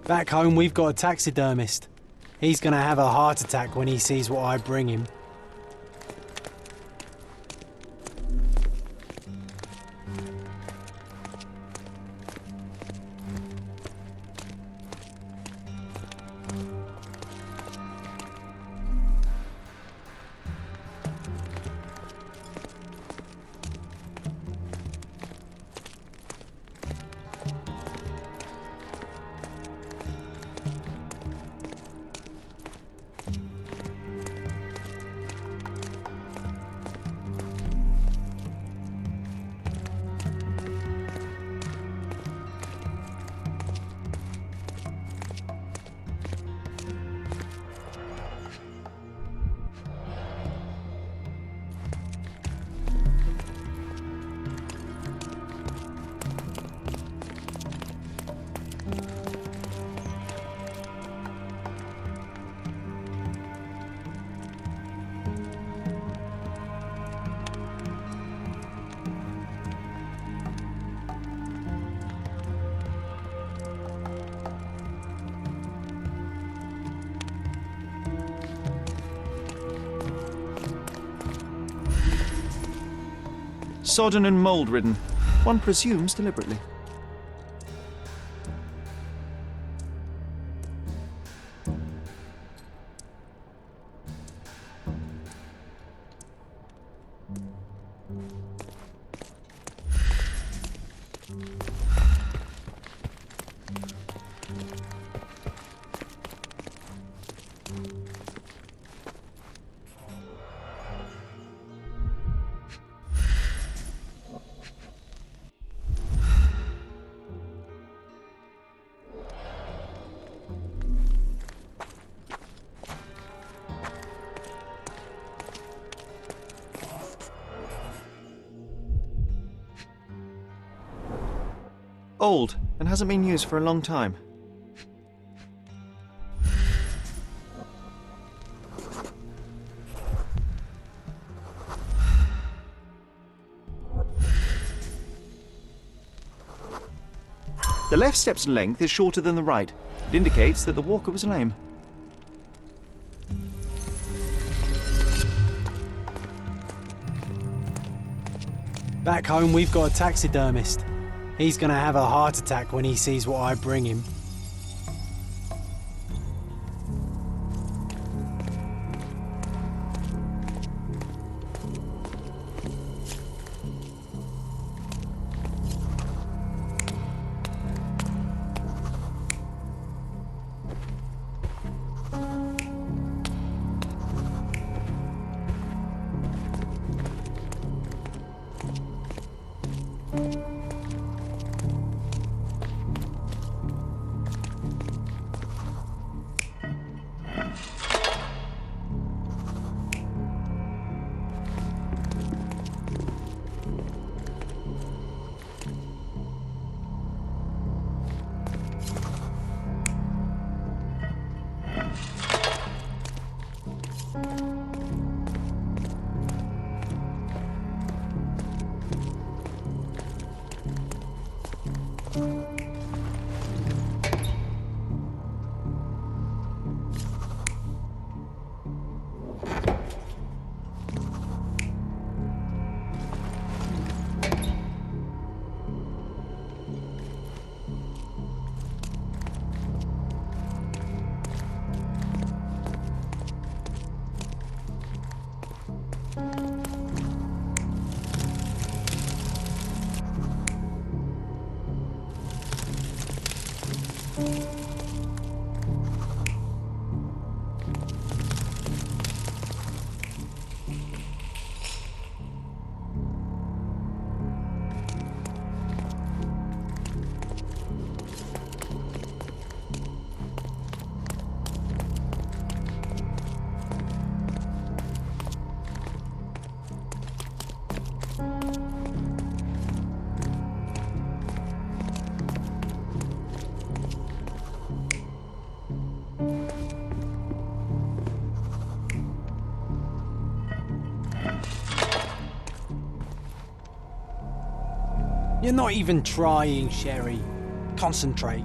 Back home, we've got a taxidermist. He's gonna have a heart attack when he sees what I bring him. Sodden and mould-ridden, one presumes deliberately. Old, and hasn't been used for a long time. The left step's length is shorter than the right. It indicates that the walker was lame. Back home, we've got a taxidermist. He's gonna have a heart attack when he sees what I bring him. You're not even trying, Sherry. Concentrate.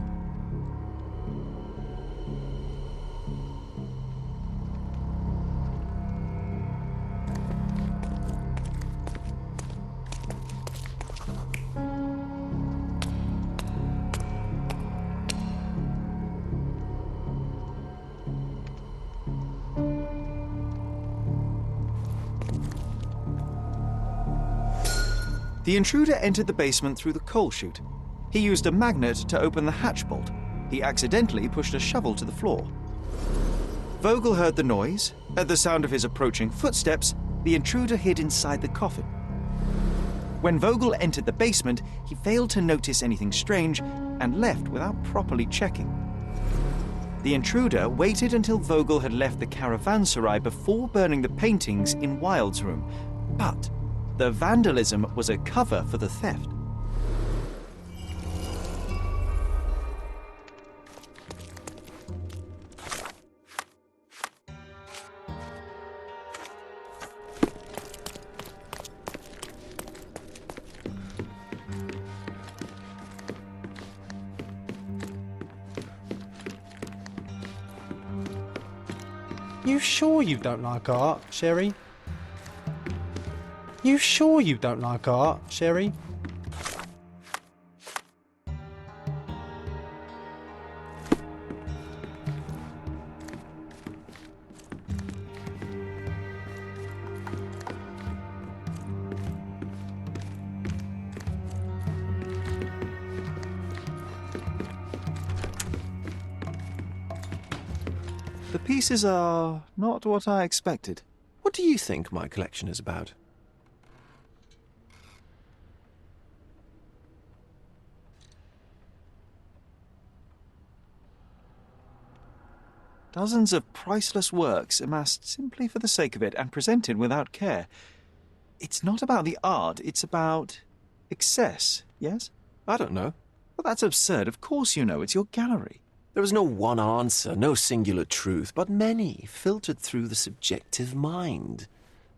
The intruder entered the basement through the coal chute. He used a magnet to open the hatch bolt. He accidentally pushed a shovel to the floor. Vogel heard the noise. At the sound of his approaching footsteps, the intruder hid inside the coffin. When Vogel entered the basement, he failed to notice anything strange and left without properly checking. The intruder waited until Vogel had left the caravanserai before burning the paintings in Wilde's room. But the vandalism was a cover for the theft. You sure you don't like art, Sherry? You sure you don't like art, Sherry? The pieces are not what I expected. What do you think my collection is about? Dozens of priceless works amassed simply for the sake of it and presented without care. It's not about the art, it's about excess, yes? I don't know. Well, that's absurd. Of course you know. It's your gallery. There is no one answer, no singular truth, but many filtered through the subjective mind.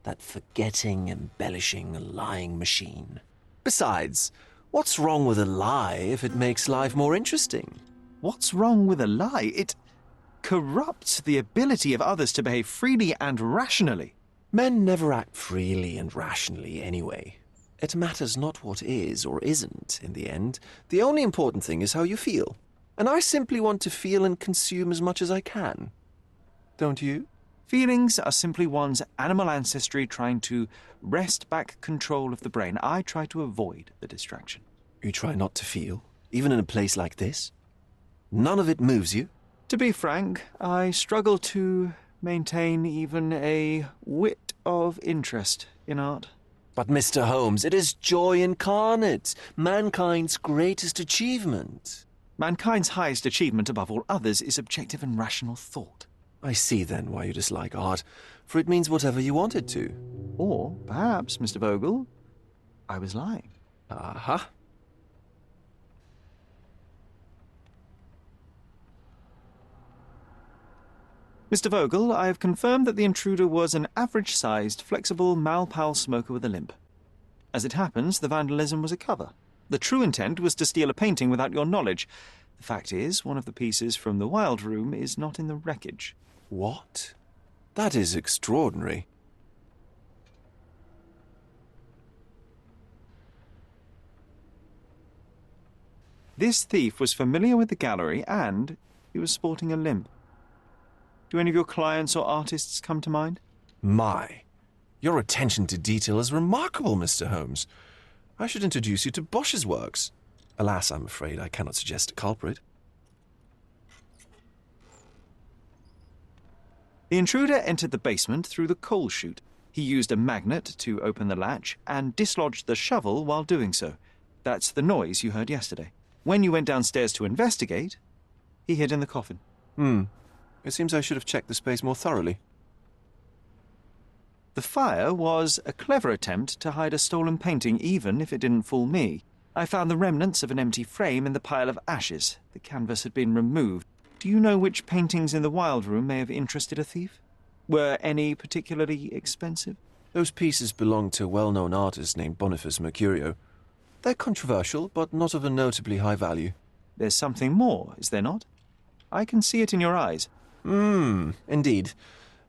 That forgetting, embellishing, lying machine. Besides, what's wrong with a lie if it makes life more interesting? What's wrong with a lie? It corrupts the ability of others to behave freely and rationally. Men never act freely and rationally anyway. It matters not what is or isn't in the end. The only important thing is how you feel. And I simply want to feel and consume as much as I can. Don't you? Feelings are simply one's animal ancestry trying to wrest back control of the brain. I try to avoid the distraction. You try not to feel, even in a place like this? None of it moves you? To be frank, I struggle to maintain even a whit of interest in art. But, Mr. Holmes, it is joy incarnate, mankind's greatest achievement. Mankind's highest achievement above all others is objective and rational thought. I see then why you dislike art, for it means whatever you want it to. Or perhaps, Mr. Vogel, I was lying. Aha. Mr. Vogel, I have confirmed that the intruder was an average-sized, flexible Malpal smoker with a limp. As it happens, the vandalism was a cover. The true intent was to steal a painting without your knowledge. The fact is, one of the pieces from the Wild Room is not in the wreckage. What? That is extraordinary. This thief was familiar with the gallery and he was sporting a limp. Do any of your clients or artists come to mind? My, your attention to detail is remarkable, Mr. Holmes. I should introduce you to Bosch's works. Alas, I'm afraid I cannot suggest a culprit. The intruder entered the basement through the coal chute. He used a magnet to open the latch and dislodged the shovel while doing so. That's the noise you heard yesterday. When you went downstairs to investigate, he hid in the coffin. It seems I should have checked the space more thoroughly. The fire was a clever attempt to hide a stolen painting, even if it didn't fool me. I found the remnants of an empty frame in the pile of ashes. The canvas had been removed. Do you know which paintings in the Wild Room may have interested a thief? Were any particularly expensive? Those pieces belong to a well-known artist named Boniface Mercurio. They're controversial, but not of a notably high value. There's something more, is there not? I can see it in your eyes. Indeed.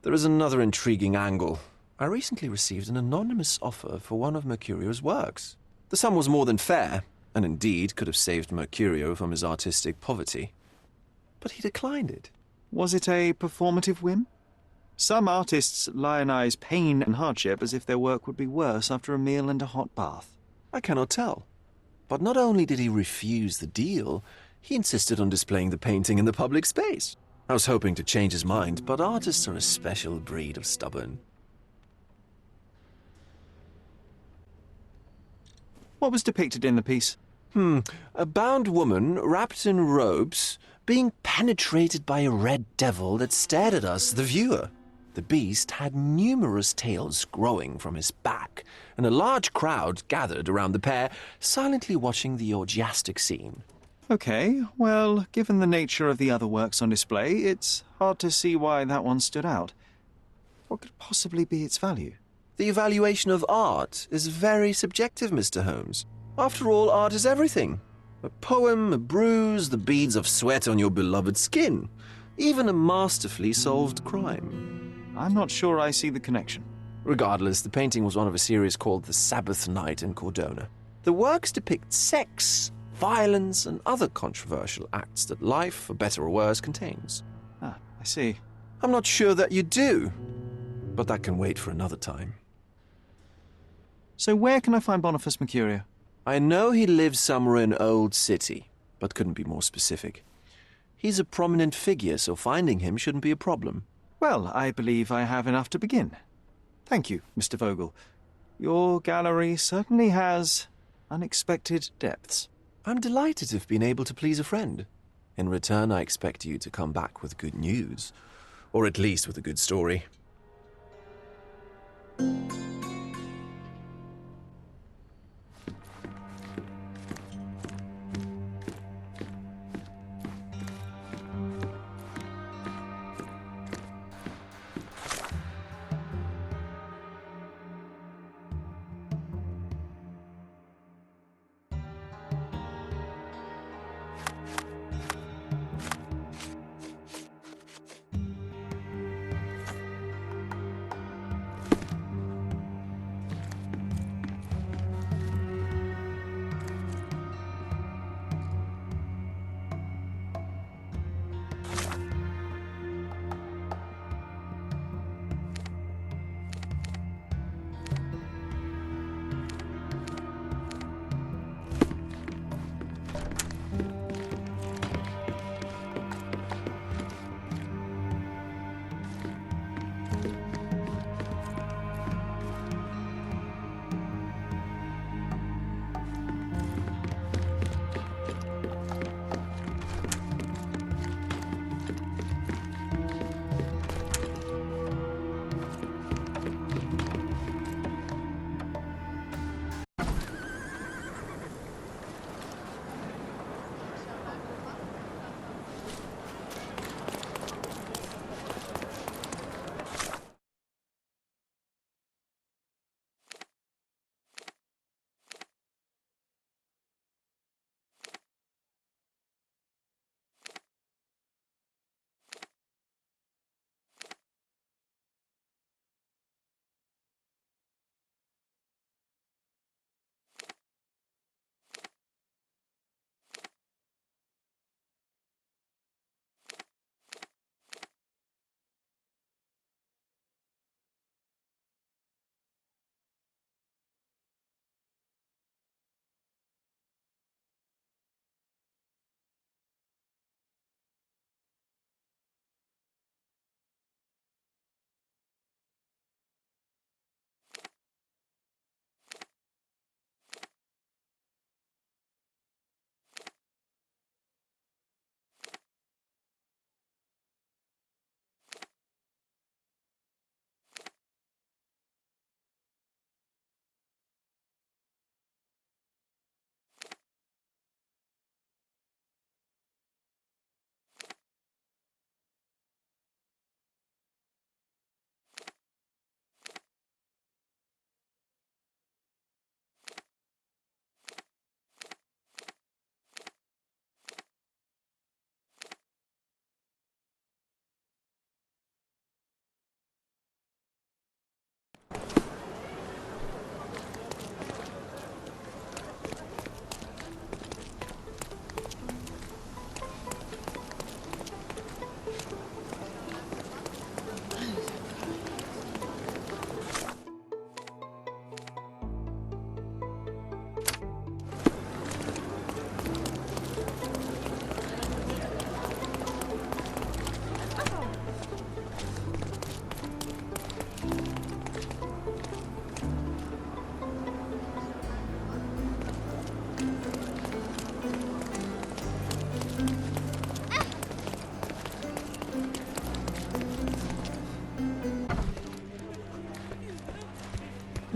There is another intriguing angle. I recently received an anonymous offer for one of Mercurio's works. The sum was more than fair, and indeed could have saved Mercurio from his artistic poverty. But he declined it. Was it a performative whim? Some artists lionize pain and hardship as if their work would be worse after a meal and a hot bath. I cannot tell. But not only did he refuse the deal, he insisted on displaying the painting in the public space. I was hoping to change his mind, but artists are a special breed of stubborn. What was depicted in the piece? A bound woman, wrapped in robes, being penetrated by a red devil that stared at us, the viewer. The beast had numerous tails growing from his back, and a large crowd gathered around the pair, silently watching the orgiastic scene. Okay, well, given the nature of the other works on display, it's hard to see why that one stood out. What could possibly be its value? The evaluation of art is very subjective, Mr. Holmes. After all, art is everything. A poem, a bruise, the beads of sweat on your beloved skin. Even a masterfully solved crime. I'm not sure I see the connection. Regardless, the painting was one of a series called The Sabbath Night in Cordona. The works depict sex, violence, and other controversial acts that life, for better or worse, contains. Ah, I see. I'm not sure that you do, but that can wait for another time. So where can I find Boniface Mercurio? I know he lives somewhere in Old City, but couldn't be more specific. He's a prominent figure, so finding him shouldn't be a problem. Well, I believe I have enough to begin. Thank you, Mr. Vogel. Your gallery certainly has unexpected depths. I'm delighted to have been able to please a friend. In return, I expect you to come back with good news. Or at least with a good story.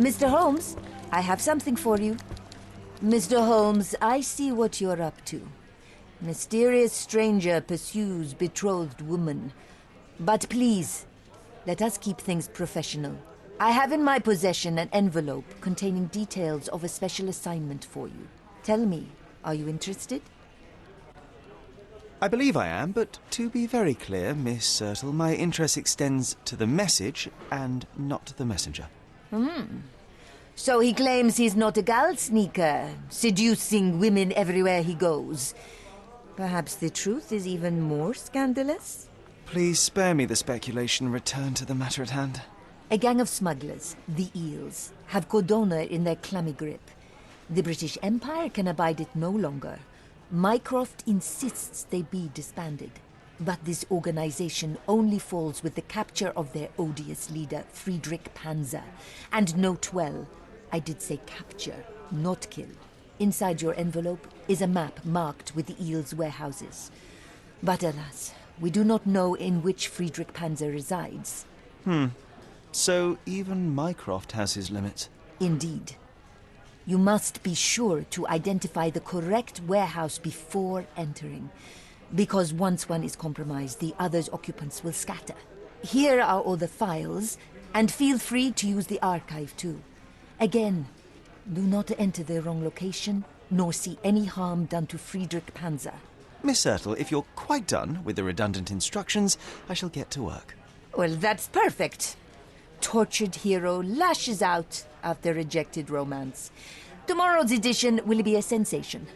Mr. Holmes, I have something for you. Mr. Holmes, I see what you're up to. Mysterious stranger pursues betrothed woman. But please, let us keep things professional. I have in my possession an envelope containing details of a special assignment for you. Tell me, are you interested? I believe I am, but to be very clear, Miss Sertle, my interest extends to the message and not the messenger. So he claims he's not a gal sneaker, seducing women everywhere he goes. Perhaps the truth is even more scandalous? Please spare me the speculation and return to the matter at hand. A gang of smugglers, the Eels, have Codona in their clammy grip. The British Empire can abide it no longer. Mycroft insists they be disbanded. But this organization only falls with the capture of their odious leader, Friedrich Panzer. And note well, I did say capture, not kill. Inside your envelope is a map marked with the Eels' warehouses. But alas, we do not know in which Friedrich Panzer resides. So even Mycroft has his limits. Indeed. You must be sure to identify the correct warehouse before entering. Because once one is compromised, the other's occupants will scatter. Here are all the files, and feel free to use the archive too. Again, do not enter the wrong location, nor see any harm done to Friedrich Panzer. Miss Sertle, if you're quite done with the redundant instructions, I shall get to work. Well, that's perfect. Tortured hero lashes out after rejected romance. Tomorrow's edition will be a sensation.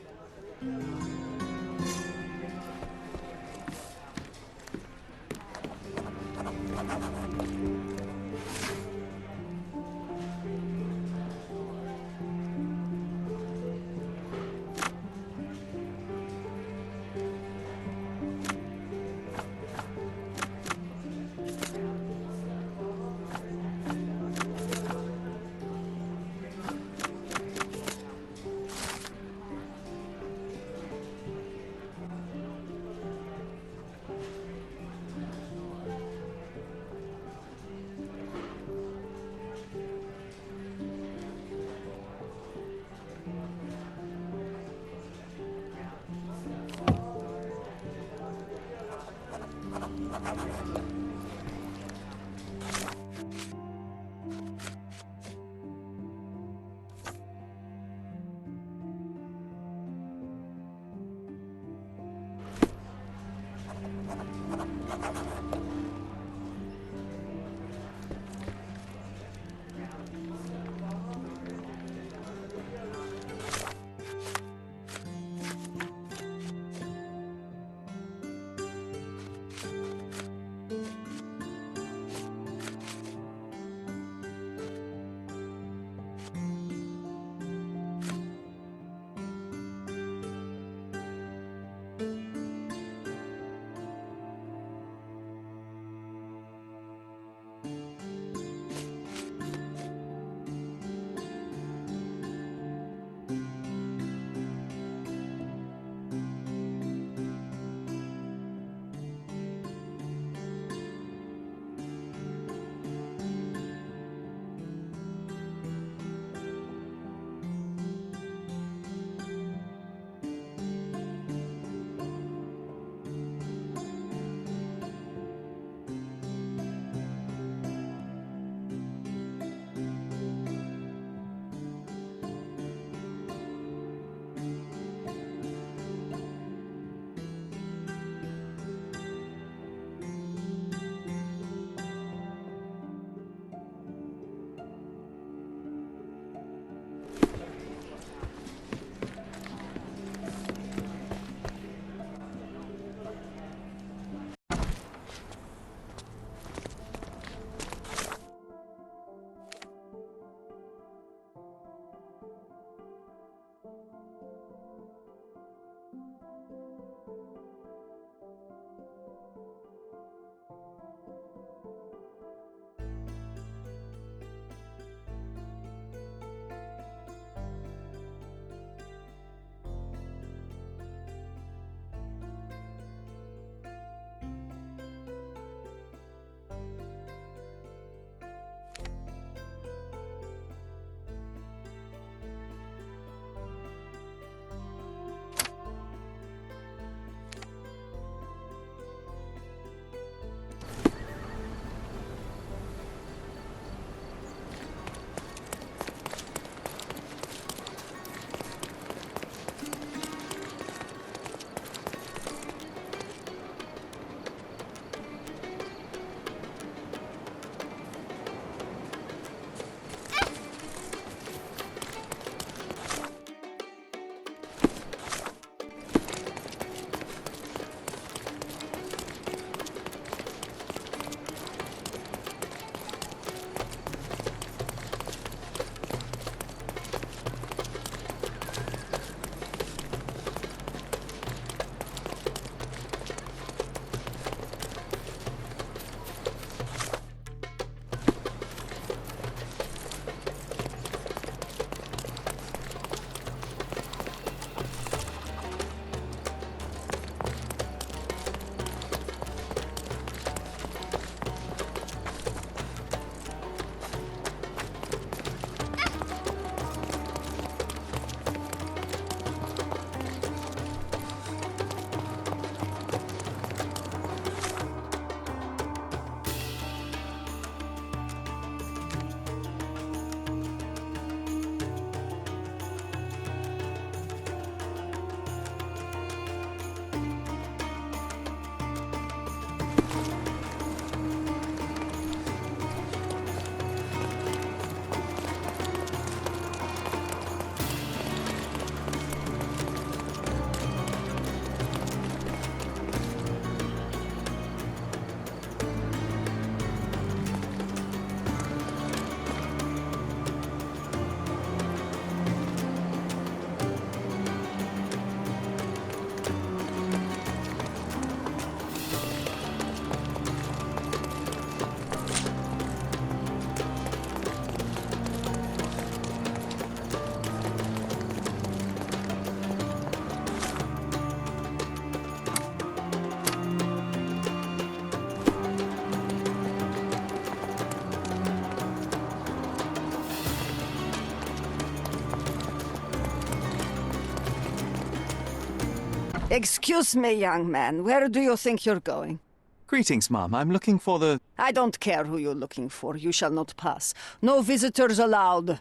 Excuse me, young man. Where do you think you're going? Greetings, ma'am. I'm looking for the... I don't care who you're looking for. You shall not pass. No visitors allowed.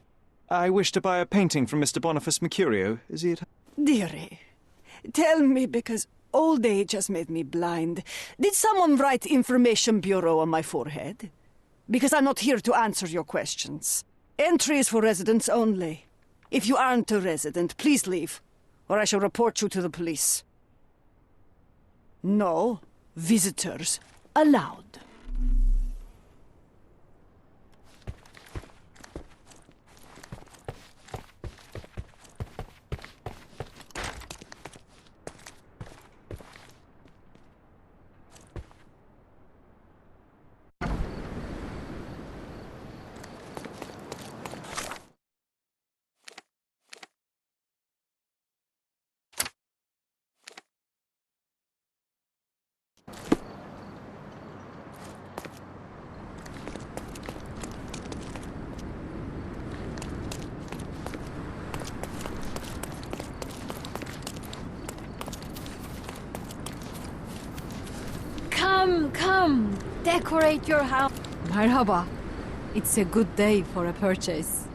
I wish to buy a painting from Mr. Boniface Mercurio. Is he at... Dearie, tell me, because old age has made me blind. Did someone write Information Bureau on my forehead? Because I'm not here to answer your questions. Entry is for residents only. If you aren't a resident, please leave, or I shall report you to the police. No visitors allowed. Come, decorate your house. Merhaba. It's a good day for a purchase.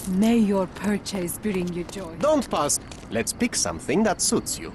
May your purchase bring you joy. Don't pass. Let's pick something that suits you.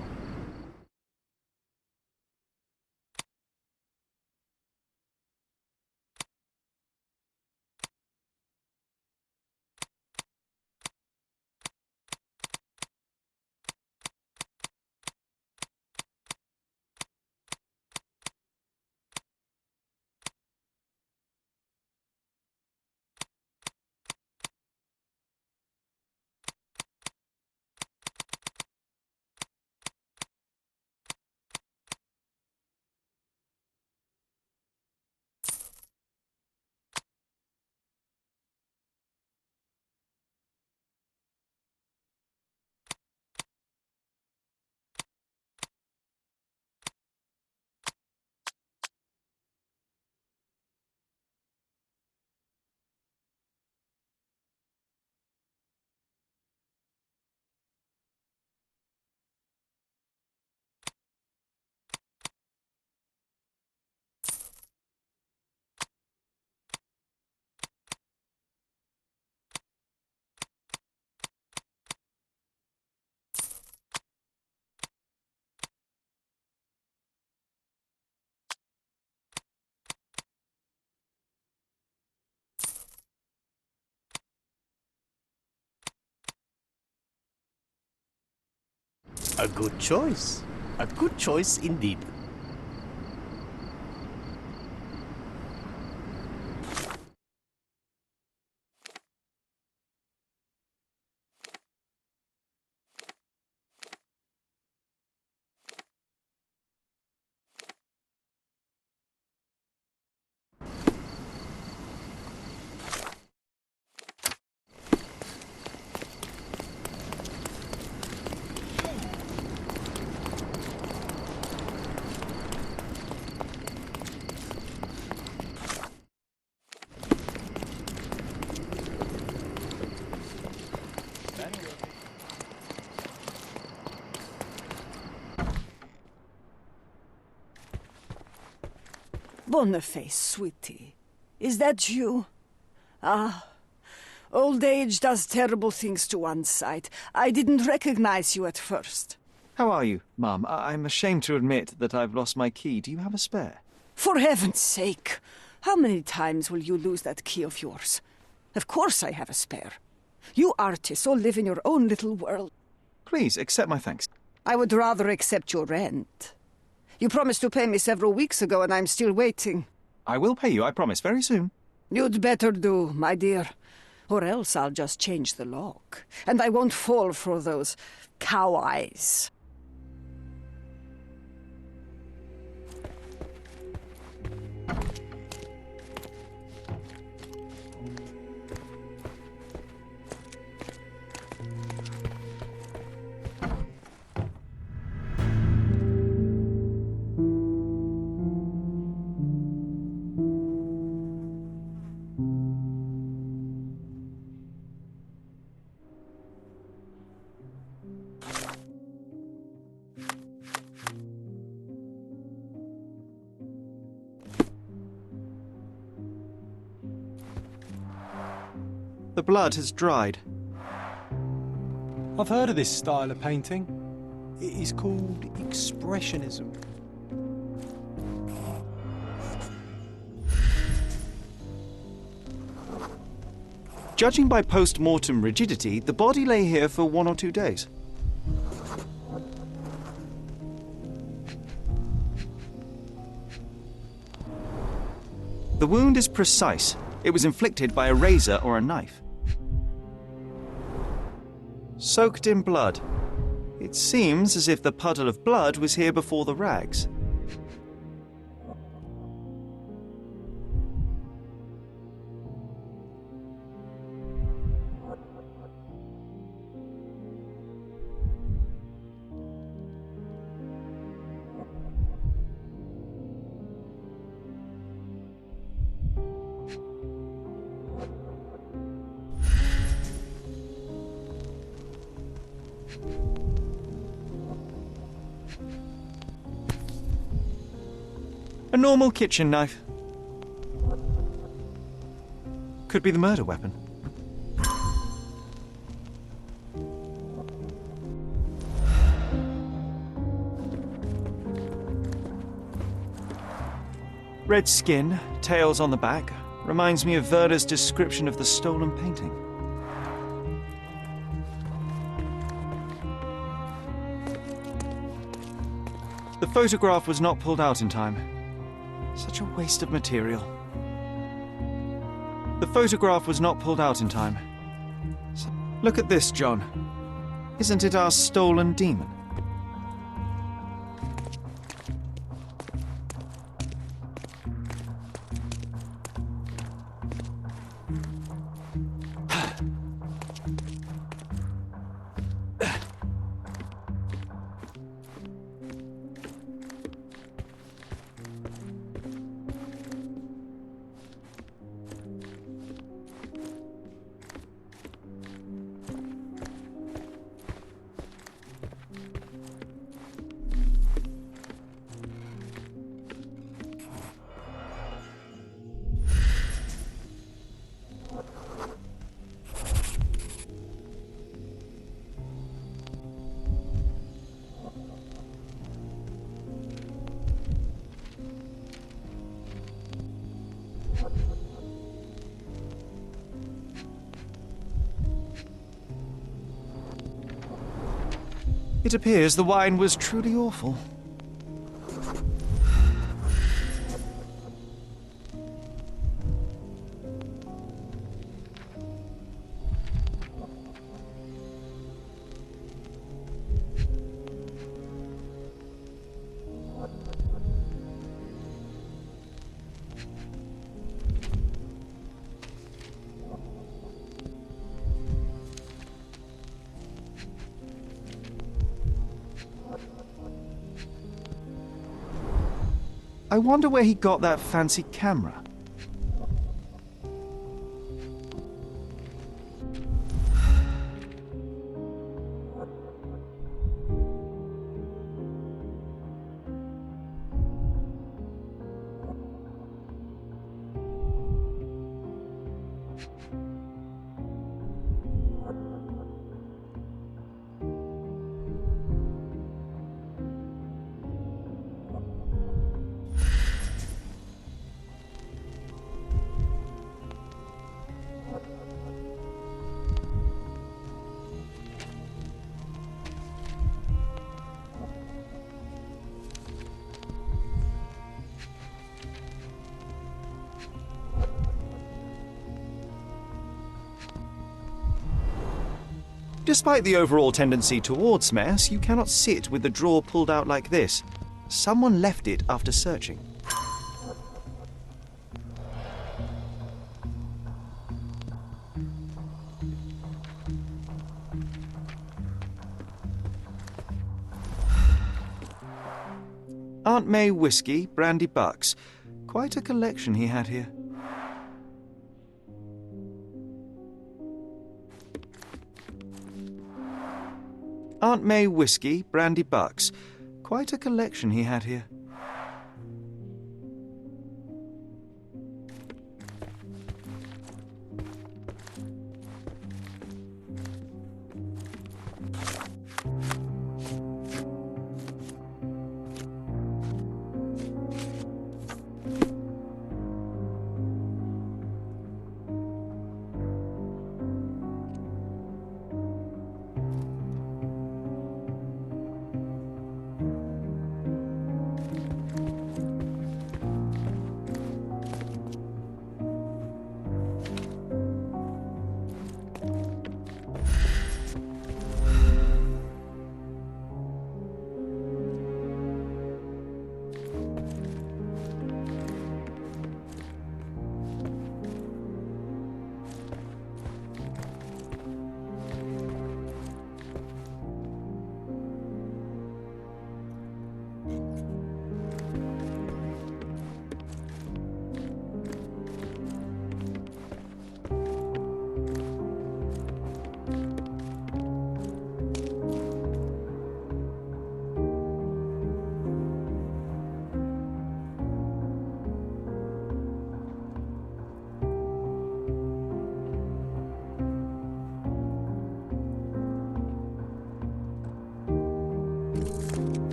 A good choice. A good choice indeed. Boniface, sweetie. Is that you? Ah, old age does terrible things to one's sight. I didn't recognize you at first. How are you, ma'am? I'm ashamed to admit that I've lost my key. Do you have a spare? For heaven's sake! How many times will you lose that key of yours? Of course I have a spare. You artists all live in your own little world. Please, accept my thanks. I would rather accept your rent. You promised to pay me several weeks ago, and I'm still waiting. I will pay you, I promise, very soon. You'd better do, my dear. Or else I'll just change the lock. And I won't fall for those cow eyes. The blood has dried. I've heard of this style of painting. It is called Expressionism. Judging by post-mortem rigidity, the body lay here for 1 or 2 days. The wound is precise. It was inflicted by a razor or a knife. Soaked in blood. It seems as if the puddle of blood was here before the rags. A normal kitchen knife. Could be the murder weapon. Red skin, tails on the back, reminds me of Werder's description of the stolen painting. The photograph was not pulled out in time. Such a waste of material. The photograph was not pulled out in time. Look at this, John. Isn't it our stolen demon? It appears the wine was truly awful. I wonder where he got that fancy camera. Despite the overall tendency towards mess, you cannot sit with the drawer pulled out like this. Someone left it after searching. Aunt May whiskey, brandy bucks. Quite a collection he had here. Aunt May whiskey, brandy bucks. Quite a collection he had here.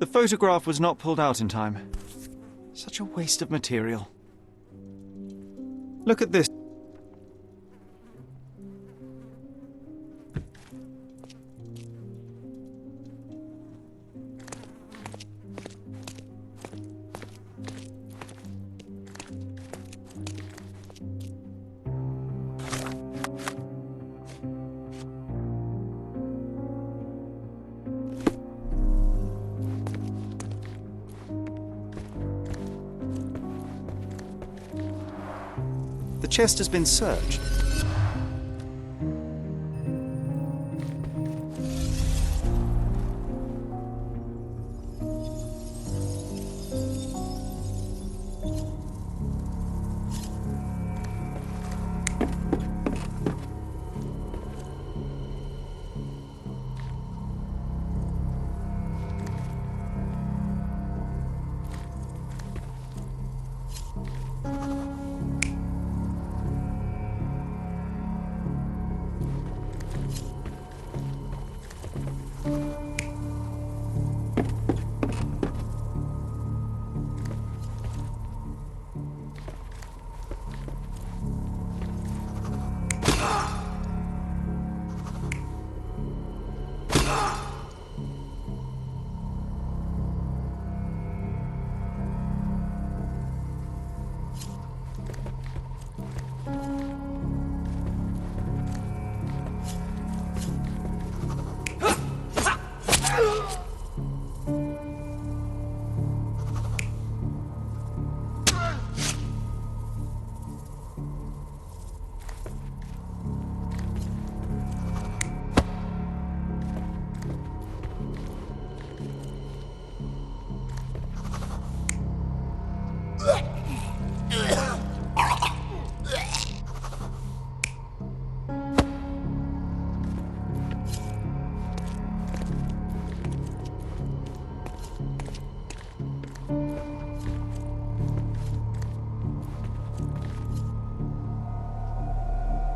The photograph was not pulled out in time. Such a waste of material. Look at this. The chest has been searched.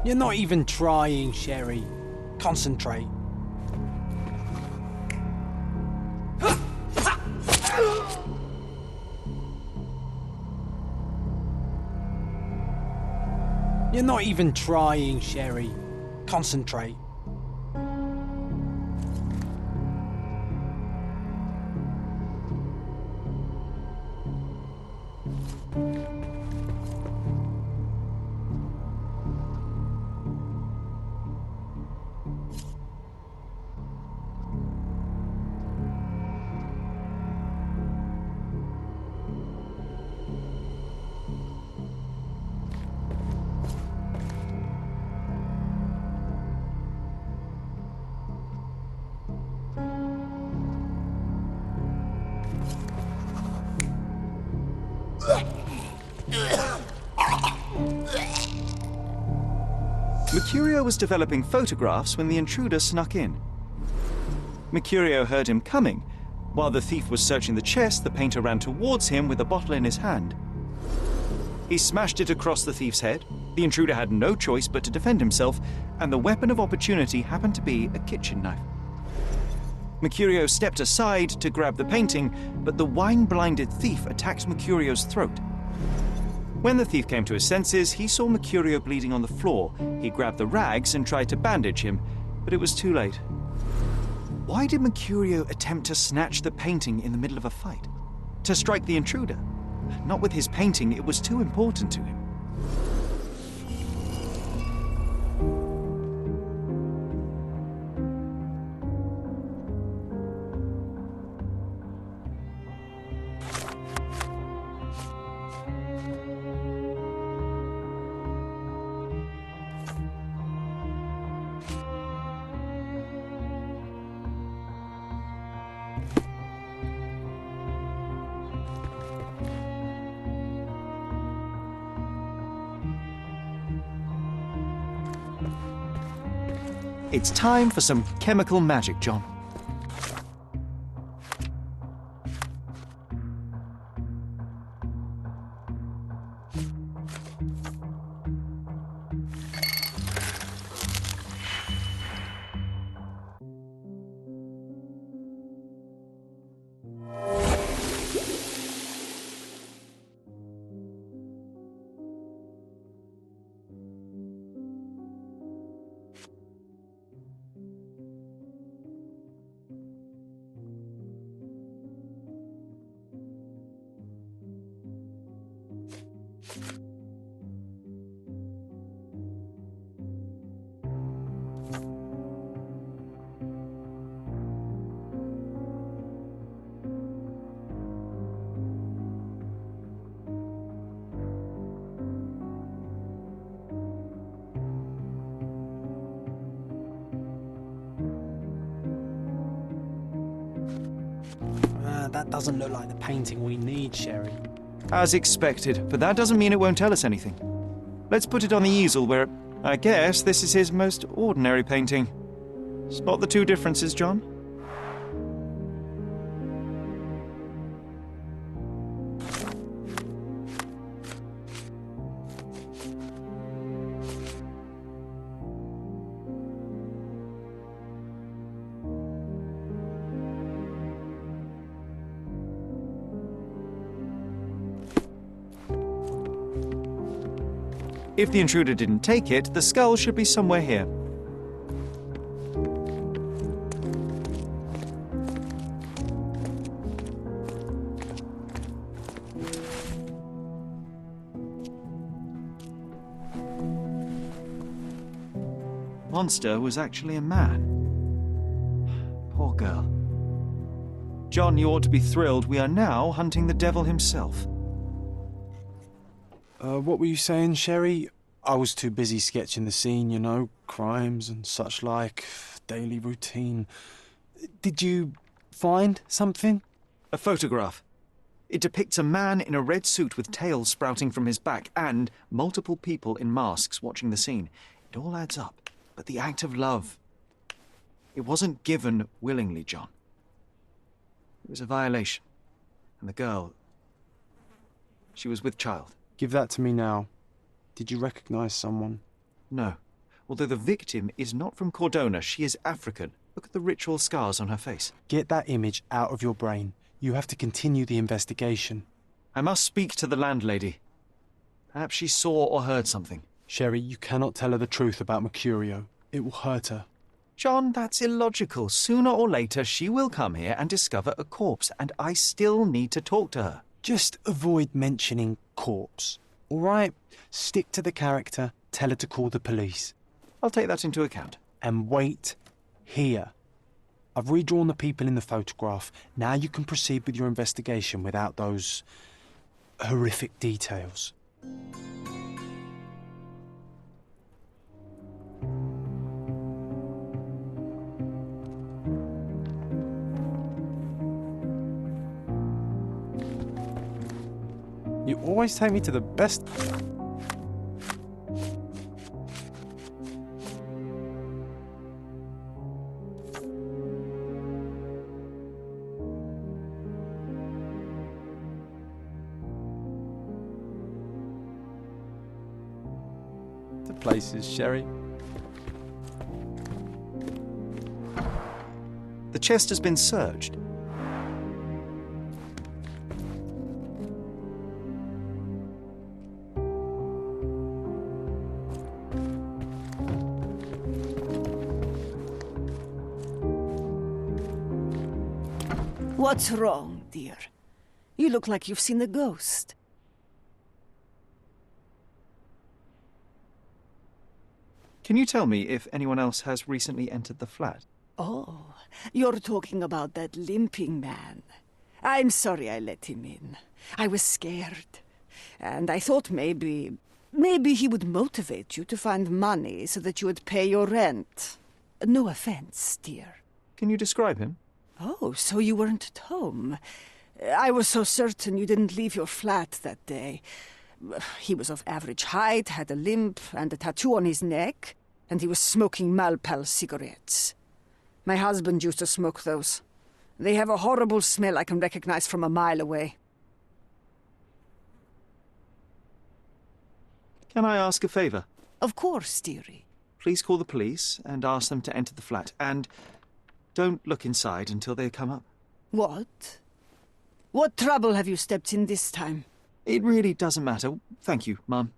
You're not even trying, Sherry. Concentrate. You're not even trying, Sherry. Concentrate. Mercurio was developing photographs when the intruder snuck in. Mercurio heard him coming. While the thief was searching the chest, the painter ran towards him with a bottle in his hand. He smashed it across the thief's head. The intruder had no choice but to defend himself, and the weapon of opportunity happened to be a kitchen knife. Mercurio stepped aside to grab the painting, but the wine-blinded thief attacked Mercurio's throat. When the thief came to his senses, he saw Mercurio bleeding on the floor. He grabbed the rags and tried to bandage him, but it was too late. Why did Mercurio attempt to snatch the painting in the middle of a fight? To strike the intruder? Not with his painting, it was too important to him. It's time for some chemical magic, John. that doesn't look like the painting we need, Sherry. As expected, but that doesn't mean it won't tell us anything. Let's put it on the easel where I guess this is his most ordinary painting. Spot the two differences, John? If the intruder didn't take it, the skull should be somewhere here. Monster was actually a man. Poor girl. John, you ought to be thrilled. We are now hunting the devil himself. What were you saying, Sherry? I was too busy sketching the scene, you know, crimes and such like, daily routine. Did you find something? A photograph. It depicts a man in a red suit with tails sprouting from his back and multiple people in masks watching the scene. It all adds up. But the act of love, it wasn't given willingly, John. It was a violation. And the girl, she was with child. Give that to me now. Did you recognize someone? No. Although the victim is not from Cordona, she is African. Look at the ritual scars on her face. Get that image out of your brain. You have to continue the investigation. I must speak to the landlady. Perhaps she saw or heard something. Sherry, you cannot tell her the truth about Mercurio. It will hurt her. John, that's illogical. Sooner or later, she will come here and discover a corpse, and I still need to talk to her. Just avoid mentioning corpse, all right? Stick to the character, tell her to call the police. I'll take that into account. And wait here. I've redrawn the people in the photograph. Now you can proceed with your investigation without those horrific details. You always take me to the best... to places, Sherry. The chest has been searched. What's wrong, dear? You look like you've seen a ghost. Can you tell me if anyone else has recently entered the flat? Oh, you're talking about that limping man. I'm sorry I let him in. I was scared. And I thought maybe he would motivate you to find money so that you would pay your rent. No offense, dear. Can you describe him? Oh, so you weren't at home. I was so certain you didn't leave your flat that day. He was of average height, had a limp and a tattoo on his neck, and he was smoking Malpal cigarettes. My husband used to smoke those. They have a horrible smell I can recognize from a mile away. Can I ask a favor? Of course, dearie. Please call the police and ask them to enter the flat, and don't look inside until they come up. What? What trouble have you stepped in this time? It really doesn't matter. Thank you, Mum.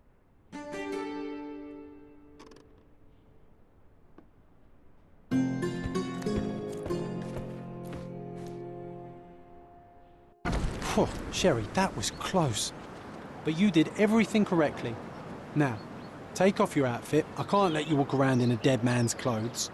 Phew, Sherry, that was close. But you did everything correctly. Now, take off your outfit. I can't let you walk around in a dead man's clothes.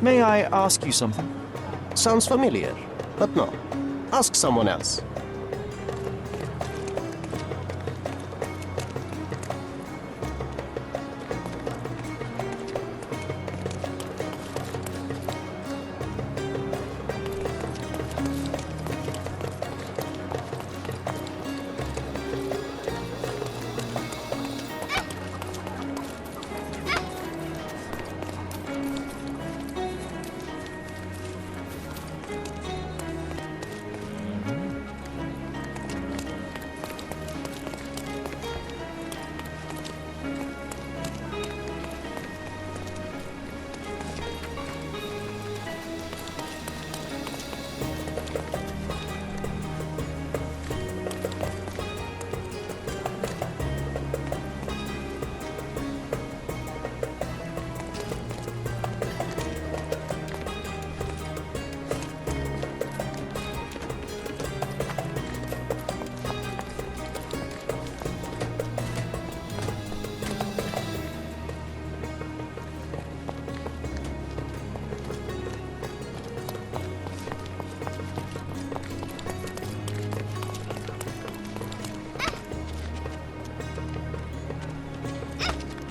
May I ask you something? Sounds familiar, but no. Ask someone else.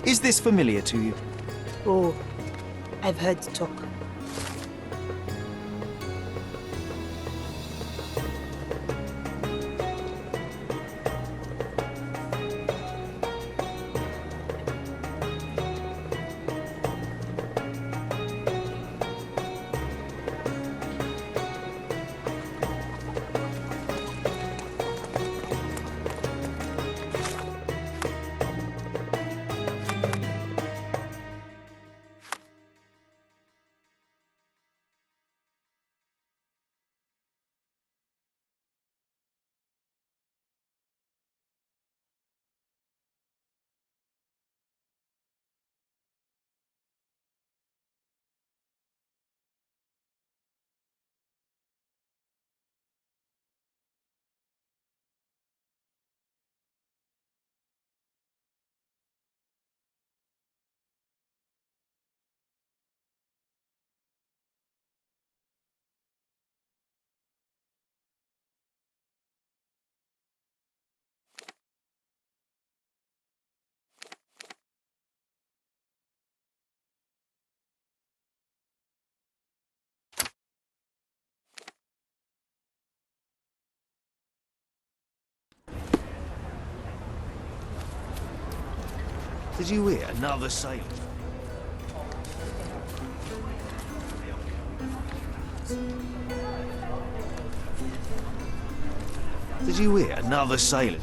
Is this familiar to you? Oh, I've heard talk. Did you hear another sailor? Did you hear another sailor?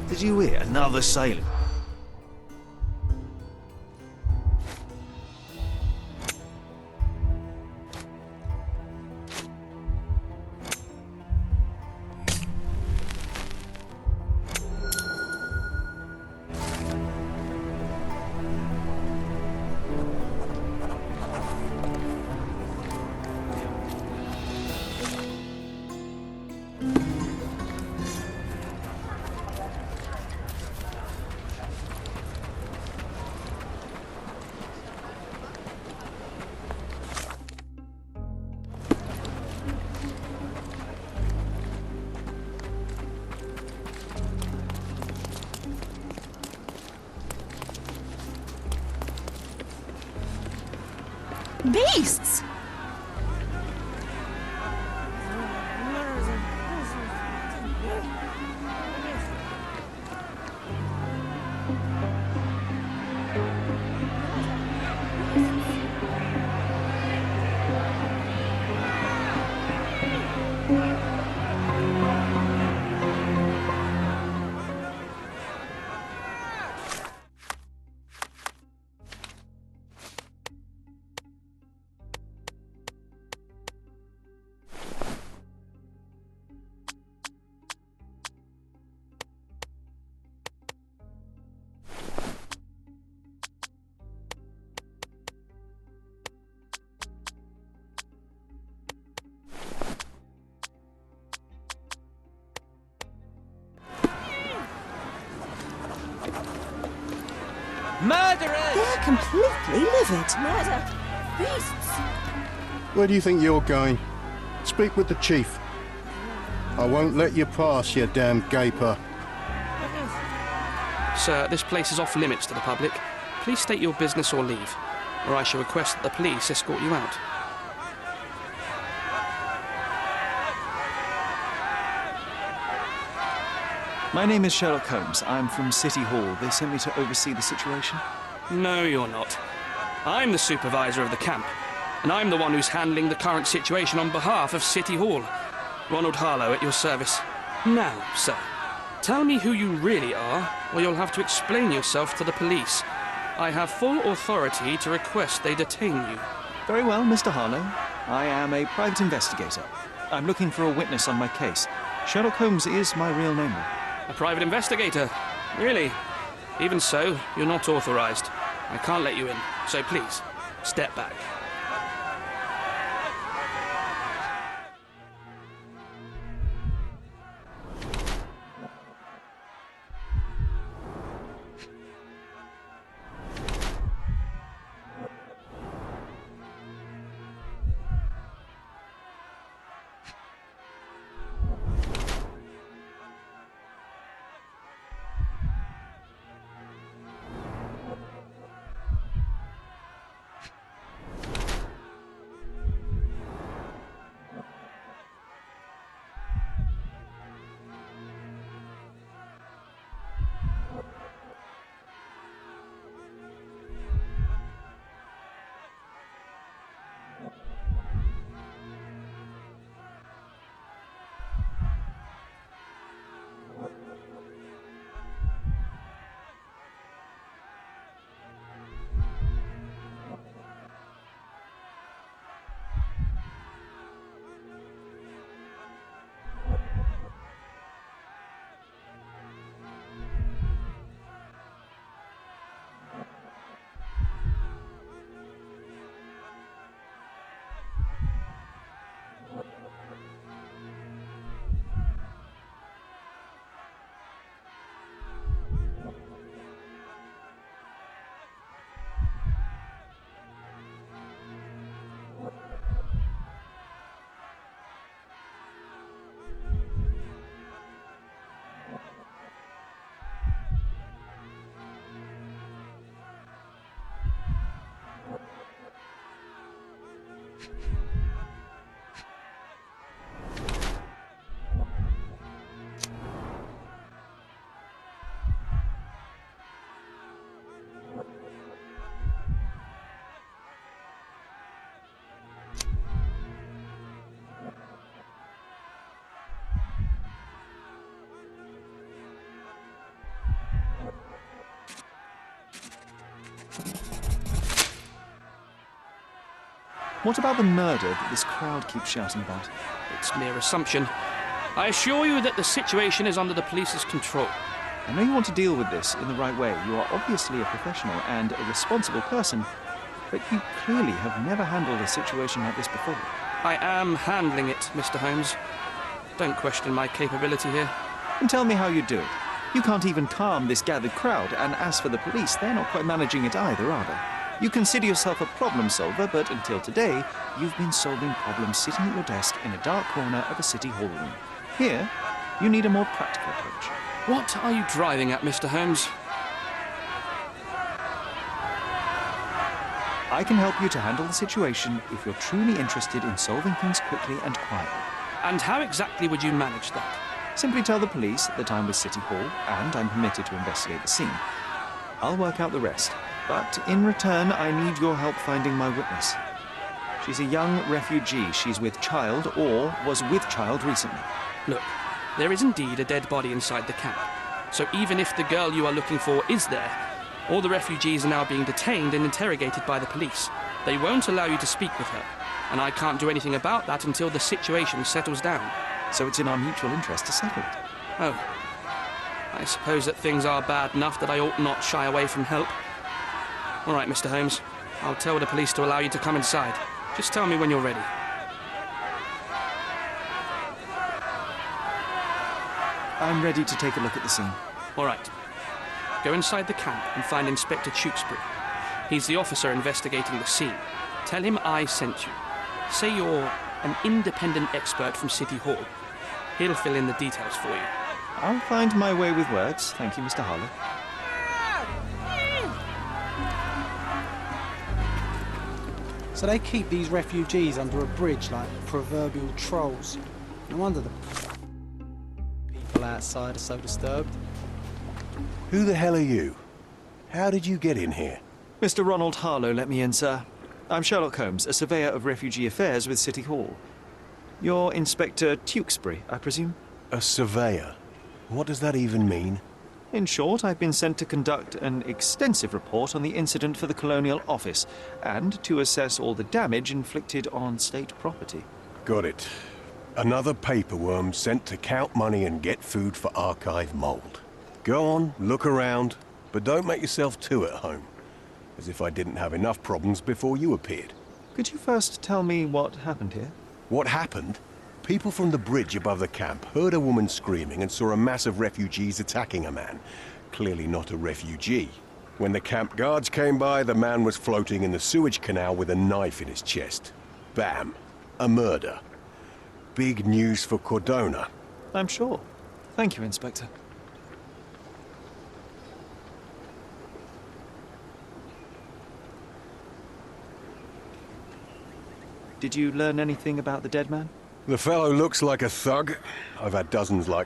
Did you hear another sailor? Beasts! Murderers! They're completely livid. Murder! Beasts! Where do you think you're going? Speak with the chief. I won't let you pass, you damn gaper. Sir, this place is off limits to the public. Please state your business or leave, or I shall request that the police escort you out. My name is Sherlock Holmes. I'm from City Hall. They sent me to oversee the situation. No, you're not. I'm the supervisor of the camp, and I'm the one who's handling the current situation on behalf of City Hall. Ronald Harlow at your service. Now, sir, tell me who you really are, or you'll have to explain yourself to the police. I have full authority to request they detain you. Very well, Mr. Harlow. I am a private investigator. I'm looking for a witness on my case. Sherlock Holmes is my real name, though. A private investigator? Really? Even so, you're not authorized. I can't let you in, so please, step back. What about the murder that this crowd keeps shouting about? It's mere assumption. I assure you that the situation is under the police's control. I know you want to deal with this in the right way. You are obviously a professional and a responsible person, but you clearly have never handled a situation like this before. I am handling it, Mr. Holmes. Don't question my capability here. And tell me how you do it. You can't even calm this gathered crowd, and as for the police, they're not quite managing it either, are they? You consider yourself a problem solver, but until today, you've been solving problems sitting at your desk in a dark corner of a city hall room. Here, you need a more practical approach. What are you driving at, Mr. Holmes? I can help you to handle the situation if you're truly interested in solving things quickly and quietly. And how exactly would you manage that? Simply tell the police that I'm with City Hall and I'm permitted to investigate the scene. I'll work out the rest, but in return I need your help finding my witness. She's a young refugee. She's with child or was with child recently. Look, there is indeed a dead body inside the camp. So even if the girl you are looking for is there, all the refugees are now being detained and interrogated by the police. They won't allow you to speak with her, and I can't do anything about that until the situation settles down. So it's in our mutual interest to settle it. Oh. I suppose that things are bad enough that I ought not shy away from help. All right, Mr. Holmes. I'll tell the police to allow you to come inside. Just tell me when you're ready. I'm ready to take a look at the scene. All right. Go inside the camp and find Inspector Tewkesbury. He's the officer investigating the scene. Tell him I sent you. Say you're an independent expert from City Hall. He'll fill in the details for you. I'll find my way with words. Thank you, Mr. Harlow. So they keep these refugees under a bridge like proverbial trolls. No wonder the people outside are so disturbed. Who the hell are you? How did you get in here? Mr. Ronald Harlow let me in, sir. I'm Sherlock Holmes, a surveyor of refugee affairs with City Hall. You're Inspector Tewkesbury, I presume? A surveyor? What does that even mean? In short, I've been sent to conduct an extensive report on the incident for the Colonial Office and to assess all the damage inflicted on state property. Got it. Another paperworm sent to count money and get food for archive mold. Go on, look around, but don't make yourself too at home. As if I didn't have enough problems before you appeared. Could you first tell me what happened here? What happened? People from the bridge above the camp heard a woman screaming and saw a mass of refugees attacking a man. Clearly not a refugee. When the camp guards came by, the man was floating in the sewage canal with a knife in his chest. Bam. A murder. Big news for Cordona. I'm sure. Thank you, Inspector. Did you learn anything about the dead man? The fellow looks like a thug. I've had dozens like